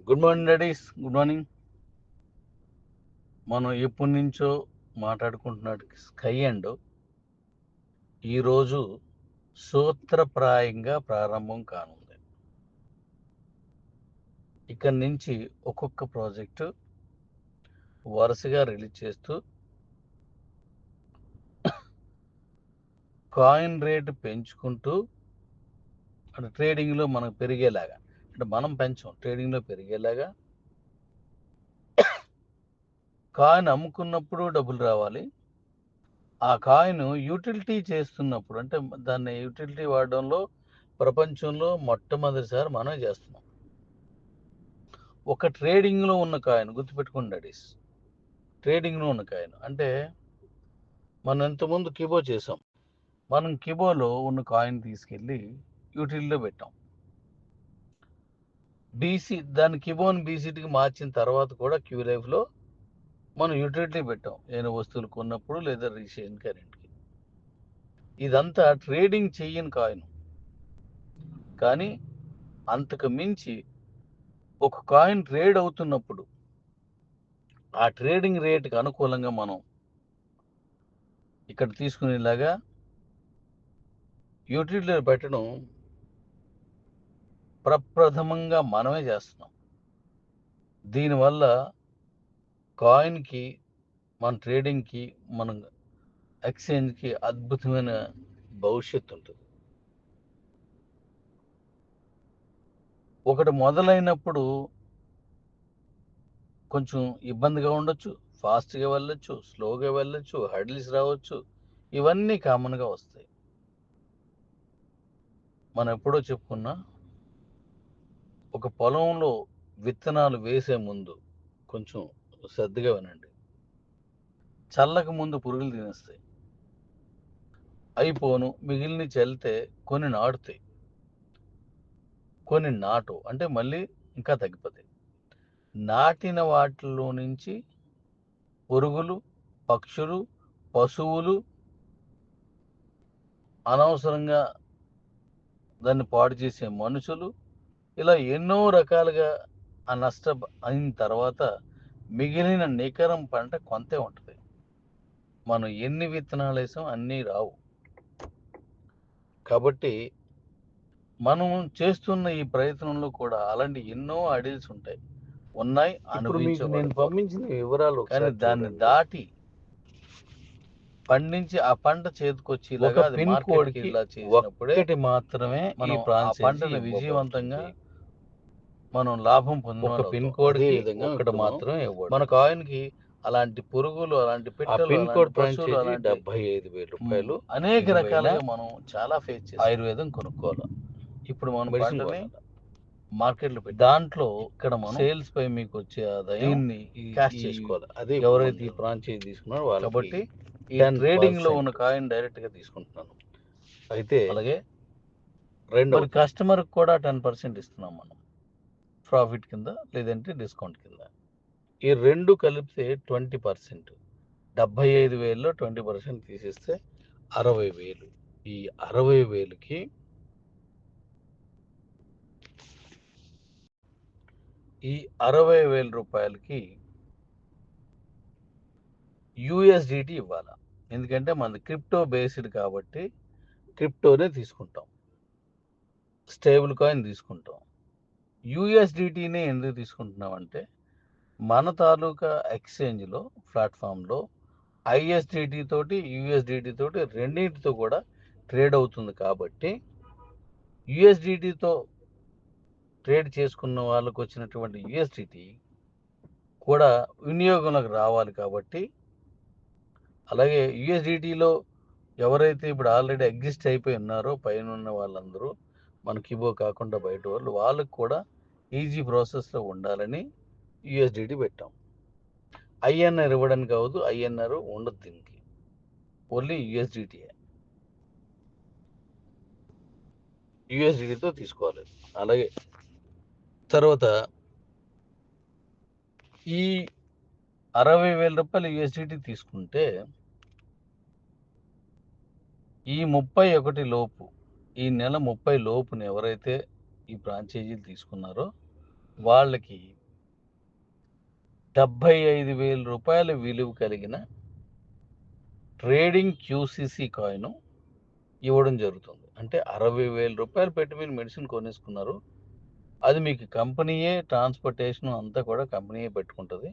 Good morning daddy's, good morning. మనం ఎప్పటి నుంచో మాట్లాడుకుంటున్నాడు స్కై అండ్ ఈరోజు సూత్రప్రాయంగా ప్రారంభం కానుంది. ఇక్కడి నుంచి ఒక్కొక్క ప్రాజెక్టు వరుసగా రిలీజ్ చేస్తూ కాయిన్ రేటు పెంచుకుంటూ అంటే ట్రేడింగ్లో మనకు పెరిగేలాగా, అంటే మనం పెంచాం, ట్రేడింగ్లో పెరిగేలాగా కాయిన్ అమ్ముకున్నప్పుడు డబ్బులు రావాలి. ఆ కాయిన్ యూటిలిటీ చేస్తున్నప్పుడు, అంటే దాన్ని యూటిలిటీ వాడడంలో ప్రపంచంలో మొట్టమొదటిసారి మనమే చేస్తున్నాం. ఒక ట్రేడింగ్లో ఉన్న కాయిన్ గుర్తుపెట్టుకోండి డాడీస్, ట్రేడింగ్లో ఉన్న కాయిన్ అంటే మనం ఇంతకుముందు కిబో చేసాం. మనం కిబోలో ఉన్న కాయిన్ తీసుకెళ్ళి యూటిలిటీలో పెట్టాం. బీసీ దాన్ని కిబోని బీసీటీకి మార్చిన తర్వాత కూడా క్యూ లైఫ్లో మనం యూటిలిటీ పెట్టాం, ఏదైనా వస్తువులు కొన్నప్పుడు లేదా రీసేల్ కరెంట్కి. ఇదంతా ట్రేడింగ్ చెయ్యని కాయిన్. కానీ అంతకు మించి ఒక కాయిన్ ట్రేడ్ అవుతున్నప్పుడు ఆ ట్రేడింగ్ రేటుకి అనుకూలంగా మనం ఇక్కడ తీసుకునేలాగా యూటిలిటీలో పెట్టడం ప్రప్రథమంగా మనమే చేస్తున్నాం. దీనివల్ల కాయిన్కి, మన ట్రేడింగ్కి, మన ఎక్స్చేంజ్కి అద్భుతమైన భవిష్యత్తు ఉంటుంది. ఒకటి మొదలైనప్పుడు కొంచెం ఇబ్బందిగా ఉండొచ్చు, ఫాస్ట్గా వెళ్ళొచ్చు, స్లోగా వెళ్ళొచ్చు, హడిల్స్ రావచ్చు, ఇవన్నీ కామన్గా వస్తాయి. మనం ఎప్పుడో చెప్పుకున్నా, ఒక పొలంలో విత్తనాలు వేసే ముందు కొంచెం శ్రద్ధగా వినండి. చల్లక ముందు పురుగులు తినేస్తాయి, అయిపోను మిగిలిన చల్లితే కొన్ని నాటుతాయి, కొన్ని నాటు, అంటే మళ్ళీ ఇంకా తగ్గిపోతాయి. నాటిన వాటిలో నుంచి పురుగులు, పక్షులు, పశువులు అనవసరంగా దాన్ని పాడు చేసే మనుషులు, ఇలా ఎన్నో రకాలుగా ఆ నష్టం అయిన తర్వాత మిగిలిన నికరం పంట కొంతే ఉంటుంది. మనం ఎన్ని విత్తనాలు వేసాం అన్నీ రావు. కాబట్టి మనం చేస్తున్న ఈ ప్రయత్నంలో కూడా అలాంటి ఎన్నో అడిల్స్ ఉంటాయి, ఉన్నాయి, ఇప్పుడు మీకు నేను అనుభవించబడతాయి. పంపించిన వివరాలు కానీ ఒకసారి దాన్ని చూడండి. దాటి పండించి ఆ పంట చేతికొచ్చేలాగా ఒక అది పిన్ మార్కెట్కి కోడ్కి ఇలా చేసినప్పుడే ఒక్కటి మాత్రమే మనం ఈ ఆ ఫ్రాంచైజీ పంటను విజయవంతంగా మనం లాభం పొందిన ఒక వాళ్ళు పిన్ అవుతాం. కోడ్కి అదే విధంగా ఒక్కటి ఇప్పుడు మనం మాత్రమే మన ఇవ్వబడుతుంది. కాయిన్కి అలాంటి పురుగులు, అలాంటి ఆ పిట్టలు, పిన్ అలాంటి కోడ్ పశువులు, ఫ్రాంచైజీ అలాంటి 75,000 రూపాయలు. అనేక విలువైన రకాలుగా మనం చాలా ఫేస్ చేస్తాం. ఆయుర్వేదం కొనుక్కోవాలి. ఇప్పుడు మన మెడిసిన్ పంటని కొనాలి. మార్కెట్లో పెట్టి దాంట్లో ఇక్కడ మనం సేల్స్ పై మీకు వచ్చే ఆదాయం దీన్ని క్యాష్ ఈ చేసుకోవాలి. అదే ఎవరైతే ఈ ఫ్రాంచైజీ తీసుకున్నారో వాళ్ళకి కాబట్టి ఈ 10% ట్రేడింగ్లో ఉన్న కాయిన్ డైరెక్ట్గా తీసుకుంటున్నాను. అయితే అలాగే రెండో మరి కస్టమర్కి కూడా 10% ఇస్తున్నాం మనం ప్రాఫిట్ కింద, లేదంటే డిస్కౌంట్ కింద. ఈ రెండు కలిపితే 20%. 75,000లో 20% తీసేస్తే 60,000. ఈ 60,000కి ఈ 60,000 రూపాయలకి యూఎస్డిటీ ఇవ్వాలి. ఎందుకంటే మనది క్రిప్టో బేస్డ్ కాబట్టి క్రిప్టోనే తీసుకుంటాం, స్టేబుల్ కాయిన్ తీసుకుంటాం. యూఎస్డిటీనే ఎందుకు తీసుకుంటున్నాం అంటే మన తాలూకా ఎక్స్చేంజ్లో, ప్లాట్ఫామ్లో ఐఎస్డిటీ తోటి, యూఎస్డిటీ తోటి రెండింటితో కూడా ట్రేడ్ అవుతుంది. కాబట్టి యూఎస్డిటీతో ట్రేడ్ చేసుకున్న వాళ్ళకు వచ్చినటువంటి యూఎస్డిటీ కూడా వినియోగంలోకి రావాలి. కాబట్టి అలాగే యూఎస్డిటీలో ఎవరైతే ఇప్పుడు ఆల్రెడీ ఎగ్జిస్ట్ అయిపోయి ఉన్నారో పైన ఉన్న వాళ్ళందరూ, మన కిబో కాకుండా బయట వాళ్ళకు కూడా ఈజీ ప్రాసెస్లో ఉండాలని యూఎస్డిటీ పెట్టాం. ఐఎన్ఆర్ ఇవ్వడానికి కావద్దు, ఐఎన్ఆర్ ఉండదు దీనికి, ఓన్లీ యూఎస్డిటీ. యూఎస్డిటీతో తీసుకోవాలి. అలాగే తర్వాత ఈ 60,000 రూపాయలు యూఎస్డిటీ తీసుకుంటే ఈ 31 లోపు, ఈ నెల 30 లోపున ఎవరైతే ఈ ఫ్రాంచైజీలు తీసుకున్నారో వాళ్ళకి 75,000 రూపాయల విలువ కలిగిన ట్రేడింగ్ క్యూసీసీ కాయిన్ ఇవ్వడం జరుగుతుంది. అంటే 60,000 రూపాయలు పెట్టి మీరు మెడిసిన్ కొనేసుకున్నారు. అది మీకు కంపెనీయే ట్రాన్స్‌పోర్టేషన్ అంతా కూడా కంపెనీయే పెట్టుకుంటది.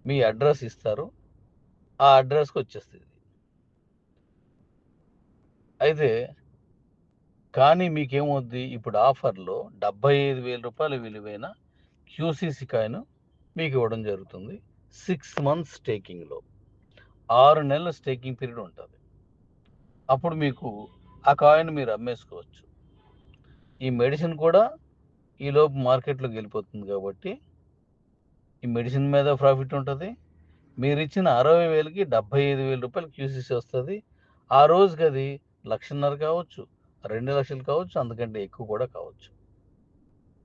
మీ అడ్రస్ ఇస్తారు. ఆ అడ్రస్‌కి వచ్చేస్తది. అయితే కానీ మీకేమవుద్ది ఇప్పుడు ఆఫర్‌లో 75,000 రూపాయల విలువైన క్యూసీసీ కాయిన్ మీకు ఇవ్వడం జరుగుతుంది. 6 మంత్స్ స్టేకింగ్‌లో. 6 నెలల స్టేకింగ్ పీరియడ్ ఉంటది. అప్పుడు మీకు ఆ కాయిన్ మీరు అమ్మేసుకోవచ్చు. ఈ మెడిసిన్ కూడా ఈలోపు మార్కెట్‌లోకి వెళ్ళిపోతుంది కాబట్టి, ఈ మెడిసిన్ మీద ప్రాఫిట్ ఉంటది. మీరిచ్చిన 60,000కి 75,000 రూపాయలు క్యూసీసీ వస్తది. ఆ రోజుకి అది 1,50,000 కావచ్చు, 2,00,000 కావచ్చు, అంతకంటే ఎక్కువ కూడా కావచ్చు.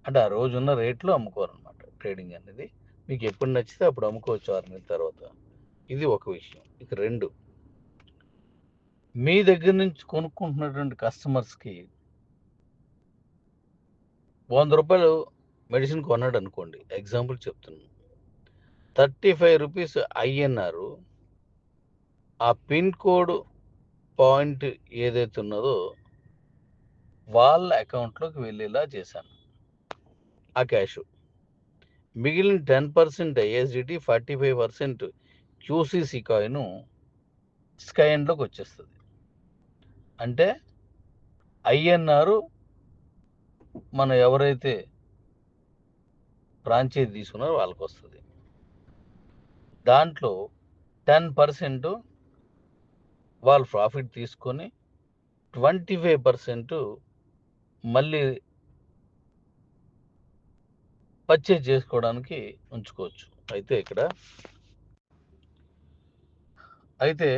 అంటే ఆ రోజున్న రేట్‌లో అమ్ముకోవాలనమాట ట్రేడింగ్ అనేది. మీకు ఎప్పుడు నచ్చితే అప్పుడు అమ్ముకోవచ్చు 6 నెలల తర్వాత. ఇది ఒక విషయం. ఇక 2 మీ దగ్గర నుంచి కొనుక్కుంటున్నటువంటి కస్టమర్స్‌కి రూ. 100 మెడిసిన్ కొన్నాడనుకోండి. ఎగ్జాంపుల్ చెప్తున్నాను. 35 రూపీస్ ఐఎన్ఆర్ ఆ పిన్ కోడ్ పాయింట్ ఏదైతే ఉన్నదో వాళ్ళ అకౌంట్‌లోకి వెళ్ళేలా చేశాను. ఆ క్యాషు. మిగిలిన 10% ఐఎస్‌డిటీ, 45% క్యూసీసీ కాయిన్ స్కైఎండ్‌లోకి వచ్చేస్తది. అంటే ఐఎన్ఆర్ మనం ఎవరైతే ఫ్రాంచైజీ తీసుకున్నారో వాళ్ళకొస్తది. దాంట్లో 10% వాళ్ళు ప్రాఫిట్ తీసుకొని 25% మళ్ళీ పర్చేజ్ చేసుకోవడానికి ఉంచుకోవచ్చు. అయితే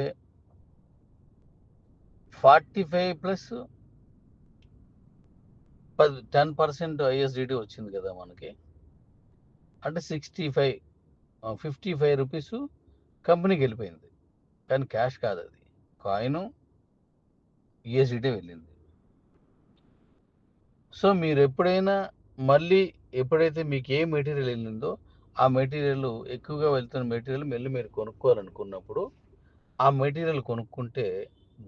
45 ప్లస్ 10% ఐఎస్‌డిటీ వచ్చింది కదా మనకి. అంటే 55 రూపీస్ కంపెనీకి వెళ్ళిపోయింది. కానీ క్యాష్ కాదది. కాయిను యూఎస్‌డిటీ వెళ్ళింది. సో మీరెప్పుడైనా మళ్ళీ ఎప్పుడైతే మీకు ఏ మెటీరియల్ వెళ్ళిందో ఆ మెటీరియల్ ఎక్కువగా వెళ్తున్న మెటీరియల్ మళ్ళీ మీరు కొనుక్కోవాలనుకున్నప్పుడు ఆ మెటీరియల్ కొనుక్కుంటే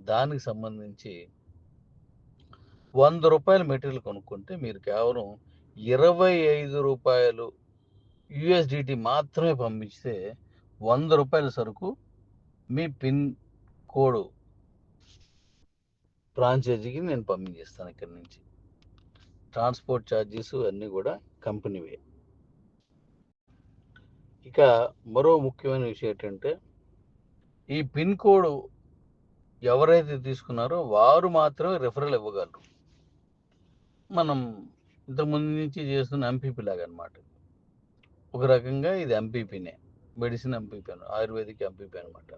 దానికి సంబంధించి రూ. 100 మెటీరియల్ కొనుక్కుంటే మీరు కేవలం రూ. 25 యూఎస్‌డిటీ మాత్రమే పంపిస్తే రూ. 100 సరుకు మీ పిన్ కోడ్ ఫ్రాంచైజీకి నేను పంపించేస్తాను ఇక్కడి నుంచి. ట్రాన్స్‌పోర్ట్ ఛార్జెస్ అన్నీ కూడా కంపెనీవే. ఇక మరో ముఖ్యమైన విషయం ఏంటంటే ఈ పిన్ కోడ్ ఎవరైతే తీసుకున్నారో వారు మాత్రమే రిఫరల్ ఇవ్వగలరు. మనం ఇంతకుముందు నుంచి చేస్తున్న ఎంపీపీ లాగా అనమాట. ఒక రకంగా ఇది ఎంపీపీనే. మెడిసిన్ ఎంపీపీ ఆయుర్వేదిక్ ఎంపీపీ అనమాట.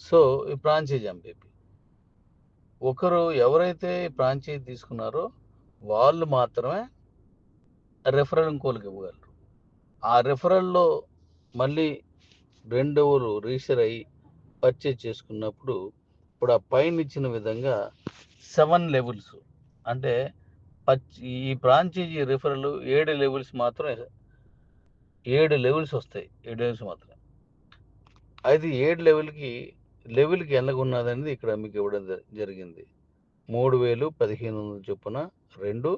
సో ఈ ఫ్రాంచైజీ ఎంపీపీ. ఒకరు ఎవరైతే ఫ్రాంచైజీ తీసుకున్నారో వాళ్ళు మాత్రమే రిఫరల్ ఇంకోళ్ళకి ఇవ్వగలరు. ఆ రిఫరల్లో మళ్ళీ రెండోరు రిజిస్టర్ అయ్యి పర్చేజ్ చేసుకున్నప్పుడు ఇప్పుడు ఆ పైన ఇచ్చిన విధంగా 7 లెవెల్స్ అంటే ఈ ఫ్రాంచైజీ రిఫరల్ 7 లెవెల్స్ మాత్రం 7 లెవెల్స్ వస్తాయి. 7 లెవెల్స్ మాత్రమే. అది 7 లెవెల్కి ఎలాగున్నదనేది ఇక్కడ మీకు ఇవ్వడం జరిగింది. 3,000, 1,500 చొప్పున 2, రూ.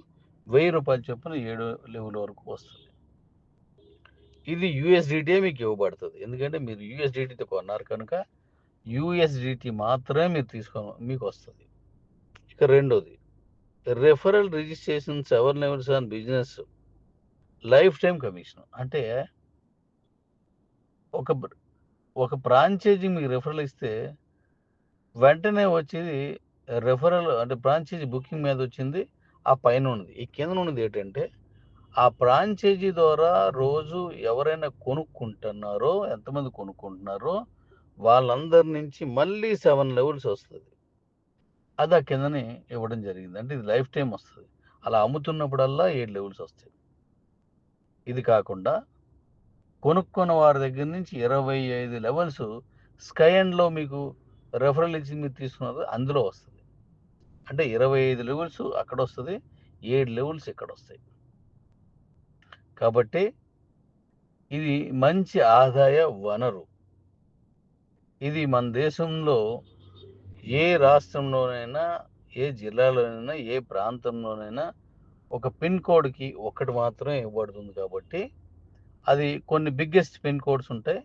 1,000 చొప్పున 7 లెవెల్ వరకు వస్తుంది. ఇది యూఎస్‌డిటీ మీకు ఇవ్వబడుతుంది. ఎందుకంటే మీరు యూఎస్‌డిటీతో కొన్నారు కనుక యూఎస్‌డిటీ మాత్రమే మీకు వస్తుంది. ఇక రెండోది referral registration 7 levels on business life time commission. అంటే ఒక ఫ్రాంచైజీ మీకు రిఫరల్ ఇస్తే వెంటనే వచ్చేది రిఫరల్ అంటే ఫ్రాంచైజీ బుకింగ్ మీద వచ్చింది ఆ పైన ఉన్నది. ఈ కింద ఉన్నది ఏంటంటే ఆ ఫ్రాంచైజీ ద్వారా రోజు ఎవరైనా కొనుక్కుంటున్నారో ఎంతమంది కొనుక్కుంటున్నారో వాళ్ళందరి నుంచి మళ్ళీ 7 లెవెల్స్ వస్తుంది. అది ఆ కిందనే ఇవ్వడం జరిగింది. అంటే ఇది లైఫ్ టైం వస్తుంది. అలా అమ్ముతున్నప్పుడల్లా 7 లెవెల్స్ వస్తాయి. ఇది కాకుండా కొనుక్కున్న వారి దగ్గర నుంచి 25 లెవెల్స్ స్కై ఎండ్‌లో మీకు రెఫరల్ ఇచ్చి మీరు తీసుకున్నారు అందులో వస్తుంది. అంటే 25 లెవెల్స్ అక్కడొస్తది. 7 లెవెల్స్ ఇక్కడొస్తాయి. కాబట్టి ఇది మంచి ఆదాయ వనరు. ఇది మన దేశంలో ఏ రాష్ట్రంలోనైనా, ఏ జిల్లాలోనైనా, ఏ ప్రాంతంలోనైనా ఒక పిన్ కోడ్‌కి ఒక్కటి మాత్రమే ఇవ్వబడుతుంది కాబట్టి, అది కొన్ని బిగ్గెస్ట్ పిన్ కోడ్స్ ఉంటాయి.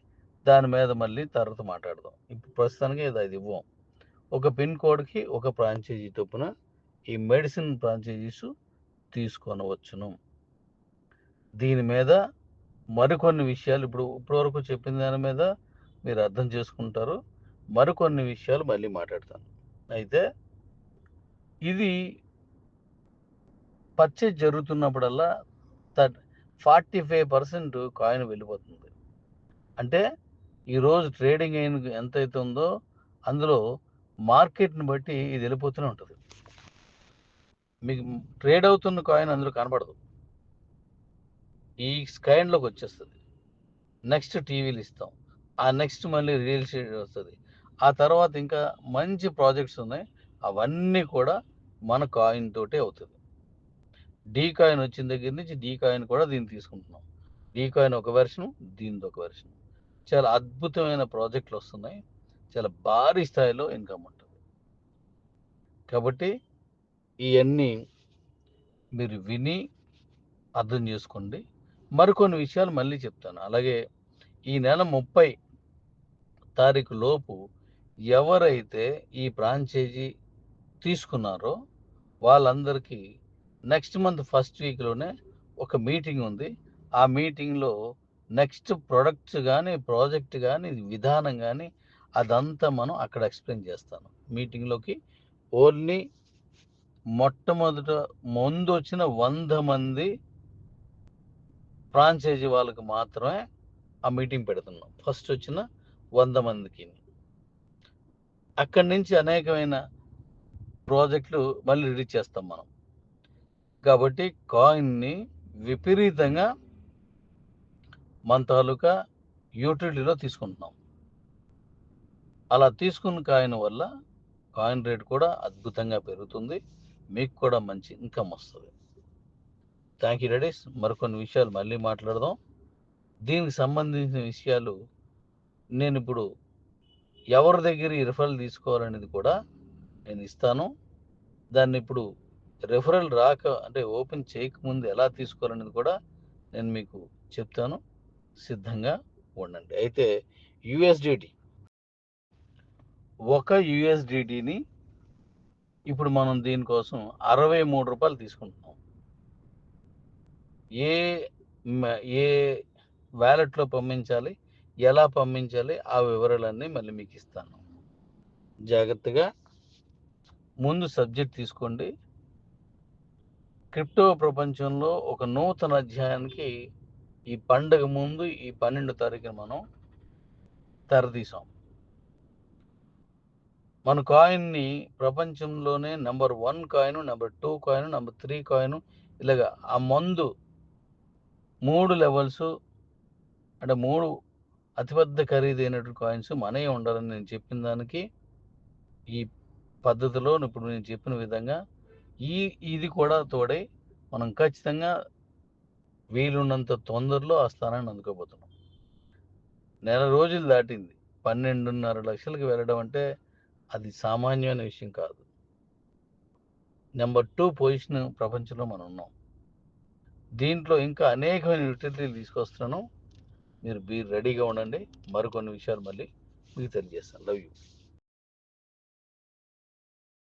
దాని మీద మళ్ళీ తర్వాత మాట్లాడదాం. ఇప్పుడు ప్రస్తుతానికి అది ఇవ్వం. ఒక పిన్ కోడ్‌కి ఒక ఫ్రాంచైజీ చొప్పున ఈ మెడిసిన్ ఫ్రాంచైజీస్ తీసుకొనవచ్చును. దీని మీద మరికొన్ని విషయాలు ఇప్పటివరకు చెప్పిన దాని మీద మీరు అర్థం చేసుకుంటారు. మరికొన్ని విషయాలు మళ్ళీ మాట్లాడతాను. అయితే ఇది పర్చేజ్ జరుగుతున్నప్పుడల్లా 45% కాయిన్ వెళ్ళిపోతుంది. అంటే ఈరోజు ట్రేడింగ్ ఎంతైతే ఉందో అందులో మార్కెట్‌ని బట్టి ఇది వెళ్ళిపోతూనే ఉంటది. మీకు ట్రేడ్ అవుతున్న కాయిన్ అందులో కనపడదు. ఈ స్కాన్‌లోకి వచ్చేస్తది. నెక్స్ట్ టీవీలు ఇస్తాం. ఆ నెక్స్ట్ మళ్ళీ రియల్ ఎస్టేట్ వస్తది. ఆ తర్వాత ఇంకా మంచి ప్రాజెక్ట్స్ ఉన్నాయి. అవన్నీ కూడా మన కాయిన్ తోటే అవుతది. డీ కాయిన్ వచ్చిన దగ్గర నుంచి డీ కాయిన్ కూడా దీన్ని తీసుకుంటున్నాం. డీ కాయిన్ ఒక వెర్షను, దీనిదొక వెర్షను. చాలా అద్భుతమైన ప్రాజెక్టులు వస్తున్నాయి. చాలా భారీ స్థాయిలో ఇన్కమ్ ఉంటుంది. కాబట్టి ఇయన్నీ మీరు విని అర్థం చేసుకోండి. మరికొన్ని విషయాలు మళ్ళీ చెప్తాను. అలాగే ఈ నెల 30 తారీఖు లోపు ఎవరైతే ఈ ఫ్రాంచైజీ తీసుకున్నారో వాళ్ళందరికీ నెక్స్ట్ మంత్ ఫస్ట్ వీక్‌లోనే ఒక మీటింగ్ ఉంది. ఆ మీటింగ్‌లో నెక్స్ట్ ప్రొడక్ట్స్ గానీ, ప్రాజెక్ట్ గానీ, విధానం గానీ అదంతా మనం అక్కడ ఎక్స్‌ప్లెయిన్ చేస్తాను. మీటింగ్‌లోకి ఓన్లీ మొట్టమొదట ముందొచ్చిన 100 మంది ఫ్రాంచైజీ వాళ్ళకి మాత్రమే ఆ మీటింగ్ పెడుతున్నాం. ఫస్ట్ వచ్చిన 100 మందికి. అక్కడి నుంచి అనేకమైన ప్రాజెక్టులు మళ్ళీ రిలీజ్ చేస్తాం మనం. కాబట్టి కాయిన్‌ని విపరీతంగా మన తాలూకా యూటిలిటీలో తీసుకుంటున్నాం. అలా తీసుకున్న కాయిన్ వల్ల కాయిన్ రేట్ కూడా అద్భుతంగా పెరుగుతుంది. మీకు కూడా మంచి ఇన్కమ్ వస్తది. Thank you ladies. మరికొన్ని విషయాలు మళ్ళీ మాట్లాడదాం. దీనికి సంబంధించిన విషయాలు నేనిప్పుడు ఎవరి దగ్గర ఈ రిఫరల్ తీసుకోవాలనేది కూడా నేను ఇస్తాను. దాన్నిప్పుడు రిఫరల్ అంటే ఓపెన్ చేయకముందు ఎలా తీసుకోవాలనేది కూడా నేను మీకు చెప్తాను. సిద్ధంగా ఉండండి. అయితే యూఎస్‌డిటీ ఒక యూఎస్‌డిటీని ఇప్పుడు మనం దీనికోసం రూ. 63 తీసుకుంటున్నాం. ఏ ఏ వాలెట్‌లో పంపించాలి? ఎలా పంపించాలి? ఆ వివరాలన్నీ మళ్ళీ మీకు ఇస్తాను. జాగ్రత్తగా ముందు సబ్జెక్ట్ తీసుకోండి. క్రిప్టో ప్రపంచంలో ఒక నూతన అధ్యాయానికి ఈ పండగ ముందు ఈ 12 తారీఖున మనం తెరతీసాం. మన కాయిన్‌ని ప్రపంచంలోనే number 1 coin, number 2 coin, number 3 coin ఇలాగా ఆ ముందు 3 లెవెల్స్ అంటే 3 అతిపెద్ద ఖరీదైనటువంటి కాయిన్స్ మనయే ఉండాలని నేను చెప్పిన దానికి ఈ పద్ధతిలో ఇప్పుడు నేను చెప్పిన విధంగా ఇది కూడా తోడై మనం ఖచ్చితంగా వీలున్నంత తొందరలో ఆ స్థానాన్ని అందుకోబోతున్నాం. నెల రోజులు దాటింది. 12.5 లక్షలకి వెళ్ళడం అంటే అది సామాన్యమైన విషయం కాదు. నంబర్ 2 పొజిషన్ ప్రపంచంలో మనం ఉన్నాం. దీంట్లో ఇంకా అనేకమైన యుటిలిటీలు తీసుకొస్తున్నాను. మీరు రెడీగా ఉండండి. మరికొన్ని విషయాలు మళ్ళీ మీకు తెలియజేస్తాను. Love you.